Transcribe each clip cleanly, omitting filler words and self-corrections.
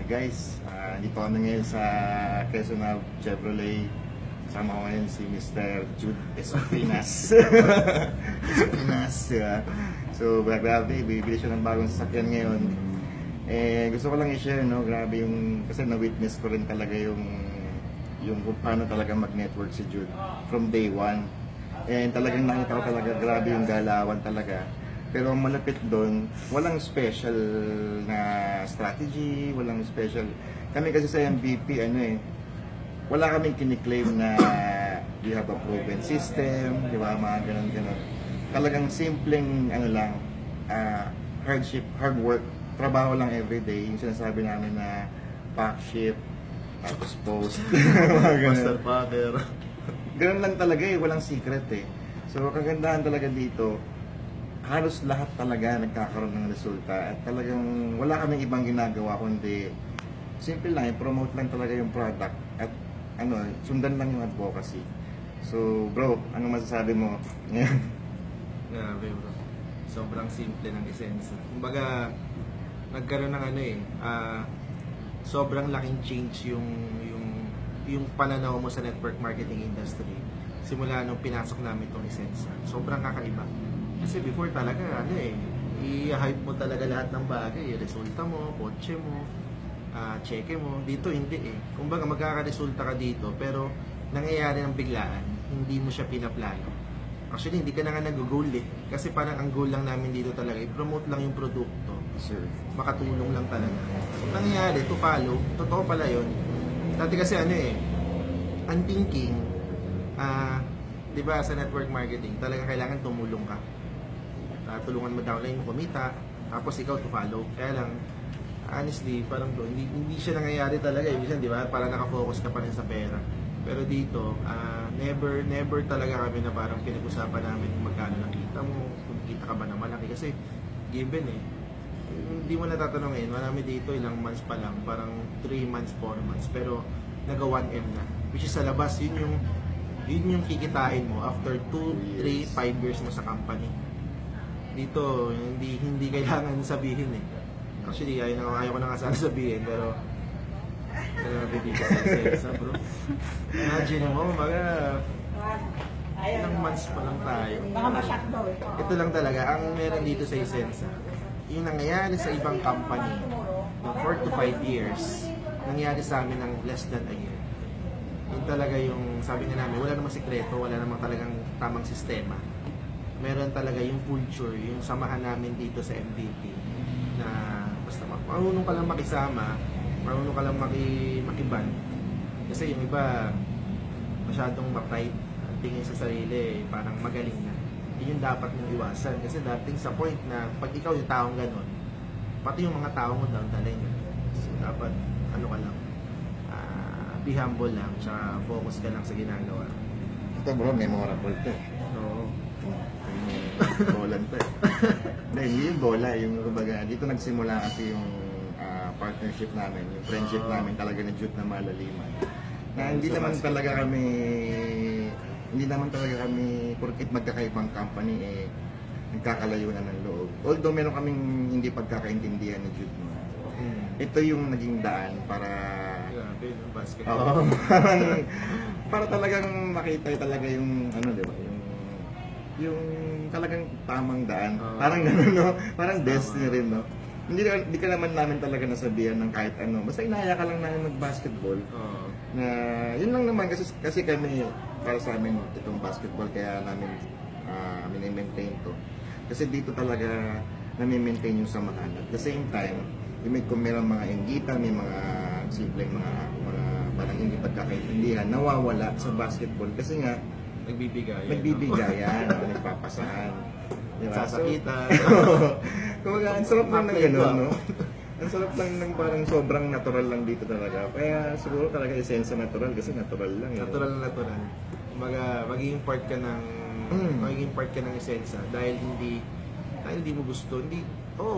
guys, dito kami ngayon sa Quezon Chevrolet. Kasama ko ngayon si Mr. Jude Espinas. Espinas, diba? So, grabe, bibili siya ng bagong sasakyan ngayon. Gusto ko lang i-share, no? Grabe yung, kasi na-witness ko rin talaga yung kung paano talaga mag-network si Jude from day one. And talagang nakita ko talaga, grabe yung galawan talaga. Pero ang malapit doon, walang special na strategy, walang special. Kami kasi sa MVP, wala kaming kiniklaim na we have a proven system, di ba, mga ganun-ganun. Talagang simpleng, hard work, trabaho lang everyday. Yung sinasabi namin na pack, ship, tapos post, mga ganun. Master Packer. Ganun lang talaga walang secret So, kagandahan talaga dito, halos lahat talaga nagkakaroon ng resulta at talagang wala kaming ibang ginagawa kundi simple lang, promote lang talaga yung product at sundan lang yung advocacy. So bro, ano masasabi mo ngayon? Grabe bro. Sobrang simple ng essence. Kumbaga, nagkaroon ng sobrang laking change yung pananaw mo sa network marketing industry. Simula nung pinasok namin itong essence. Sobrang kakaiba. Kasi before talaga, i-hype mo talaga lahat ng bagay. Resulta mo, kotse mo, cheque mo. Dito hindi Kumbaga magkakaresulta ka dito, pero nangyayari ng biglaan, hindi mo siya pinaplano. Actually, hindi ka na nga nag-goal Kasi parang ang goal lang namin dito talaga, i-promote lang yung produkto. Sure. Makatulong lang talaga. So, nangyayari, to follow, totoo pala yun. Dati kasi ang thinking, di ba sa network marketing, talaga kailangan tumulong ka. Tulungan mo downline mo kumita, tapos ikaw to follow. Kaya lang, honestly, parang bro, hindi siya nangyayari talaga. Minsan, di ba, para nakafocus ka pa rin sa pera. Pero dito, never talaga kami na parang pinag-usapan namin kung magkano lang kita mo, kung kita ka ba na malaki. Kasi, given hindi mo natatanongin, marami dito ilang months pa lang, parang 3 months, 4 months, pero naga 1M na. Which is sa labas, yun yung kikitain mo after 2, 3, 5 years mo sa company. Dito, hindi kailangan sabihin Actually, ayaw ko na nga sana sabihin, pero bibigyan sa bro. Imagine mo, ilang months pa lang tayo. Baka masyak daw Ito lang talaga, ang meron dito sa Essensa, yung nangyayari sa ibang company, ng 4 to 5 years, nangyayari sa amin ng less than a year. Yun talaga yung, sabi nga namin, wala namang sikreto, wala namang talagang tamang sistema. Meron talaga yung culture, yung samahan namin dito sa MVP, na basta marunong ka lang makisama, marunong ka lang makiban. Kasi yung iba, masyadong mapait, tingin sa sarili, parang magaling na. Yun yung dapat mong iwasan. Kasi dating sa point na, pag ikaw yung taong ganon, pati yung mga tao mo down talaga. So, dapat, ka lang, be humble lang, tsaka focus ka lang sa ginagawa. Ito bro, memorable to So, bolan to hindi yung bola, yung kumbaga, dito nagsimula kasi yung partnership namin, yung friendship namin talaga ni Jude na malaliman. Na hindi naman talaga kami porkit magkakaibang company nagkakalayo na ng loob. Although meron kaming hindi pagkakaintindihan ni Jude. Ito yung naging daan para basketball. para talagang makita talaga yung di ba? Yung talagang tamang daan. Parang gano'n, no? Parang destiny rin, no? Hindi ka naman namin talaga nasabihan ng kahit ano. Basta inaya ka lang namin mag-basketball. Na yun lang naman kasi kami, para sa amin itong basketball, kaya namin mini-maintain to. Kasi dito talaga nami-maintain yung samahan. At the same time, kung meron mga inggita, may mga simpleng mga parang hindi pagkakaintindihan, nawawala sa basketball. Kasi nga, nagbibigayan, nagpapasahan. Diba? Sasakitan. Kumbaga, ang sarap lang ng gano'n, no? Ang sarap lang ng parang sobrang natural lang dito talaga. Kaya siguro talaga esensya natural kasi natural lang. Natural. Kumbaga, magiging part ka ng esensya dahil hindi mo gusto,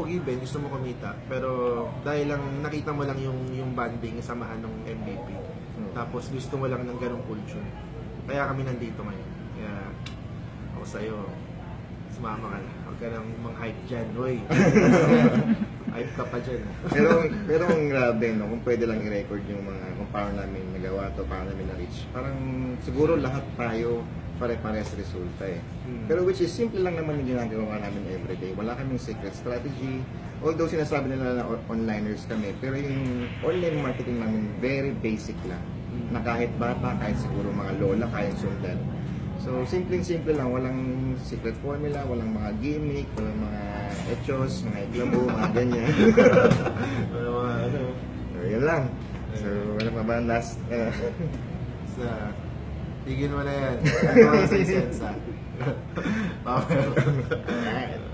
given, gusto mo kumita. Pero dahil lang nakita mo lang yung bonding, samahan ng MVP. Tapos gusto mo lang ng ganong culture. Kaya kami nandito ngayon. Kaya ako sa'yo, sumama ka na. Huwag ka nang mang-hype dyan, Roy. Hype ka pa dyan. Pero ang grabe, din, no, kung pwede lang i-record yung mga, kung paano namin nagawa to, paano namin na-reach. Parang siguro lahat tayo pare-pares resulta eh. Pero which is simple lang naman yung ginagawa namin everyday. Wala kaming secret strategy. Although sinasabi nila na onliners kami, pero yung online marketing namin very basic lang. Na kahit bata, kahit siguro mga lola, kayang sundan. So, simpleng-simple lang, walang secret formula, walang mga gimmick, walang mga echos, mga iglabo, mga ganyan. Ano mga ano. So, yun lang. So, wala pa ba ang last? Sa... Tigil mo na yan. Ano ang 6 cents, ha? Power. Alright.